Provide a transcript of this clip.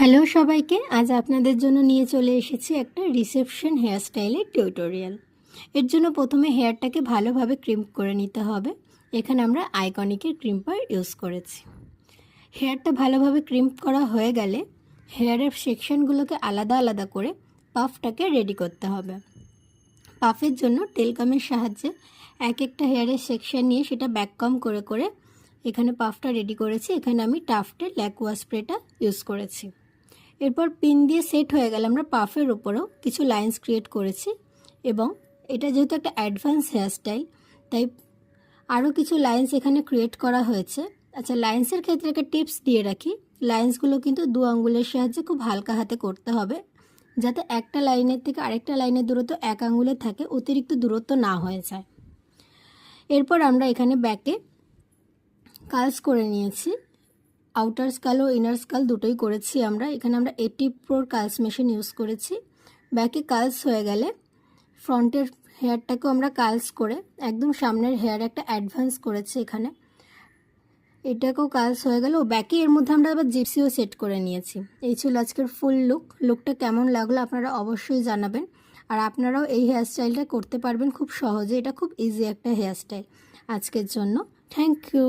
Hello সবাইকে, আজ আপনাদের জন্য নিয়ে চলে এসেছি একটা রিসেপশন হেয়ারস্টাইলের টিউটোরিয়াল। এর জন্য প্রথমে হেয়ারটাকে ভালোভাবে ক্রিম্প করে নিতে হবে। এখানে আমরা আইকনিকের ক্রিম্পার ইউজ করেছি। হেয়ারটা ভালোভাবে ক্রিম্প করা হয়ে গেলে হেয়ারের সেকশনগুলোকে আলাদা আলাদা করে পাফটাকে রেডি করতে হবে। পাফের জন্য টেলকামের সাহায্যে এক একটা হেয়ারের সেকশন নিয়ে সেটা ব্যাককম করে করে এখানে পাফটা রেডি করেছি। এখানে আমি টাফটের ল্যাকোয়া স্প্রেটা ইউজ করেছি। এরপর পিন দিয়ে সেট হয়ে গেলে আমরা পাফের উপরেও কিছু লাইন্স ক্রিয়েট করেছি এবং এটা যেহেতু একটা অ্যাডভান্স হেয়ারস্টাইল তাই আরও কিছু লাইন্স এখানে ক্রিয়েট করা হয়েছে। আচ্ছা, লাইন্সের ক্ষেত্রে একটা টিপস দিয়ে রাখি, লাইন্সগুলো কিন্তু 2 আঙ্গুলের সাহায্যে খুব হালকা হাতে করতে হবে, যাতে একটা লাইনের থেকে আরেকটা লাইনের দূরত্ব 1 আঙ্গুলে থাকে, অতিরিক্ত দূরত্ব না হয়ে যায়। এরপর আমরা এখানে ব্যাকে কার্লস করে নিয়েছি। আউটার স্কাল ও ইনার স্কাল দুটোই করেছি আমরা। এখানে আমরা 80 প্রোর কার্লস মেশিন ইউজ করেছি। ব্যাকে কার্লস হয়ে গেলে ফ্রন্টের হেয়ারটাকেও আমরা কার্লস করে একদম সামনের হেয়ার একটা অ্যাডভান্স করেছি এখানে, এটাকেও কার্লস হয়ে গেল। ও ব্যাকে এর মধ্যে আমরা আবার জিপসিও সেট করে নিয়েছি। এই ছিল আজকের ফুল লুকটা কেমন লাগলো আপনারা অবশ্যই জানাবেন। আর আপনারাও এই হেয়ারস্টাইলটা করতে পারবেন খুব সহজে। এটা খুব ইজি একটা হেয়ারস্টাইল। আজকের জন্য থ্যাংক ইউ।